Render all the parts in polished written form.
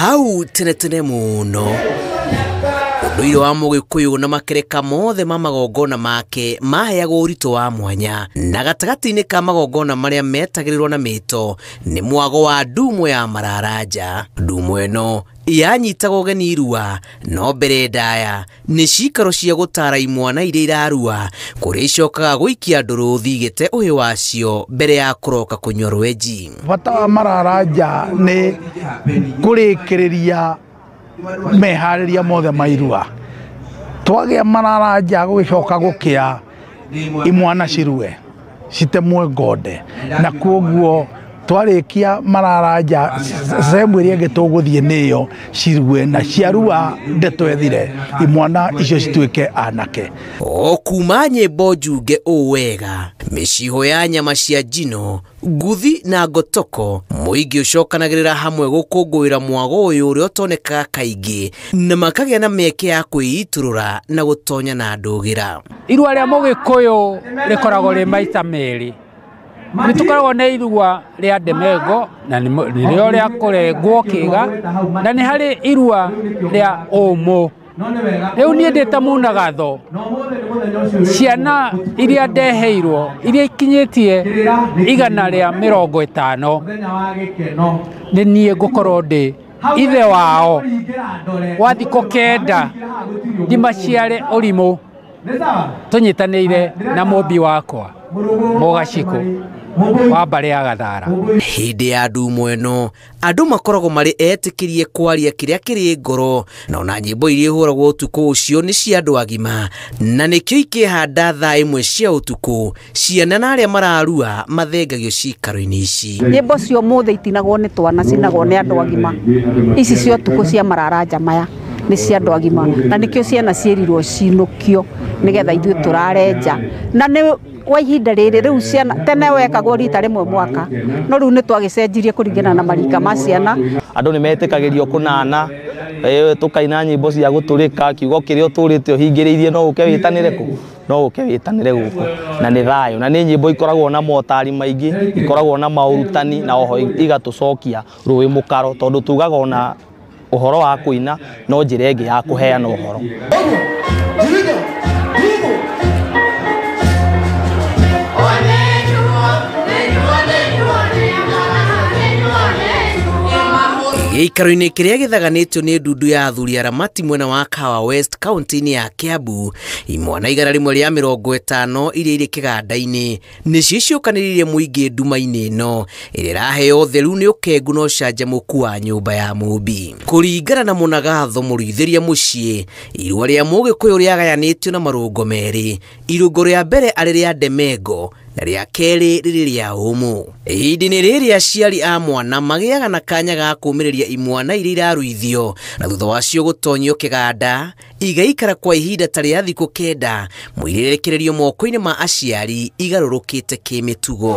hau tene muno Nduire wa Mugikuyu na makereka mothe ma magongona make maheagwo urito wa mwanya na gatagati-ini ka magongona maria metagirirwo na mito ni mwago wa ndumo ya Mararaja. Ndumo eno yanyitagwo ũgeni irua no mbere ndaya ni cikaro cia gutara imwana iria irarua kuria icokaga guikia nduruthi gite uhi wacio mbere ya kuroka kunywa rwenji. Bata wa Mararaja ni kurikiriria mehariria mothe mairua twagia Mararaja gucoka gukia imwana cirue citemwe ngode na kuoguo twarikia Mararaja sehemu iria gituguthie niyo cirue na ciarua ndetwethire imwana icio cituike anake. O kuma nyimbo njunge uwega miciho ya nyama cia njino nguthi na ngotoko muingi ucokanagirira hamwe gukungwira mwago uyu uria utoneka kaingi na makagia na mieke ya kwiiturura na gutonya na ndugira. Irua ria Mugikuyu rikoragwo ri maita meri. Ni tukoragwo na irua ria Ndemengo na ni rio ria kurengwo kiga na ni hari irua ria Umu. Riu nie ndita Munagatho ciana iria ndeheirwo iria ikinyitie 150 ni nie ngukorwo ndi ithe wao wa thiko kenda ndimaciare urimu tunyitanire na mumbi wakwa Mugaciku wa mbare ya Gathara. Hindi ya ndumo eno andu makoragwo mari etikirie kwaria kiria kiri ngoro na ona nyimbo iria ihuragwo utuku ucio ni cia andu agima na nikio ikihanda thaa imwe cia utuku ciana na aria mararua mathengagio cikaro-ini ici. Nyimbo cio muthe itinagwo ni twana cinagwo ni andu agima. Ici cio utuku cia Mararaja maya ni cia andu agima na nikio ciana cierirwo cinukio nigetha ithuĩ turarenja na ni wa ihinda riri riu ciana tene wekagwo rita rimwe mwaka no riu ni twagicenjirie kuringana na marika ma ciana. Andu ni metikagirio kunana tukaina nyimbo cia guturika kiugo kiria uturite uhingiriirie no uke witanire ku no uke witanire guku na ni thayo na ni nyimbo ikoragwo na motari maingi ikoragwo na maurutani na oho igatucokia ruwi mukaro tondu tugaga ona uhoro wa kuina no njira ingi ya kuheana uhoro. Gĩikaro-inĩ kĩrĩa gĩthaganĩtio nĩ ndundu ya athuri a Ramati mwena wa Kawa West kaunti-inĩ ya Kiambu, imwana 150 iria irĩ kĩganda-inĩ nĩcio icũkanĩrĩirie mũingĩ nduma-inĩ ĩno ĩrĩa ĩraheo ũtheru nĩ ũkengu na ũcanjamũku wa nyũmba ya mũmbi. Kũringana na Munagatho mũruithĩria mũciĩ, irua rĩa Mugikuyu rĩagayanĩtio na marũngo merĩ, irũngo rĩa mbere arĩ rĩa Ndemengo na ria keri riri ria Umu. Ihinda-inĩ rĩrĩ aciari a mwana magĩaga na kanya ga kũmĩrĩria imwana iria iraruithio na thutha wacio gũtonyio kĩganda igaikara kwa ihinda ta rĩa thikũ 9 mũirerekererio moko-inĩ ma aciari igarũrũkĩte kĩmĩtugo.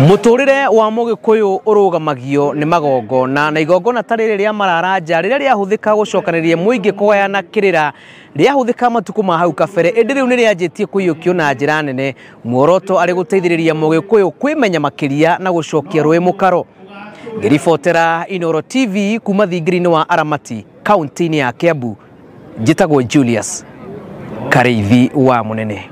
Muturire wa Mugikuyu urugamagio ni magongona na igongona ta rĩrĩ rĩa Mararaja rĩrĩa rĩahuthĩka gũcokanĩrĩria mũingĩ kũgayana kĩrĩra rĩahuthĩka matuko ma hau kabere ĩndĩ rĩu nĩ rĩanjĩtie kũiyũkio na njĩra nene muoroto arĩ gũteithĩrĩria Mugikuyu kwĩmenya makĩria na gũcokia rũĩ mũkaro. Ngĩribotera Inooro TV kuma thingiri-inĩ wa Aramati kaunti-inĩ ya Kiambu, njĩtagwo Julius Kareithi wa Munene.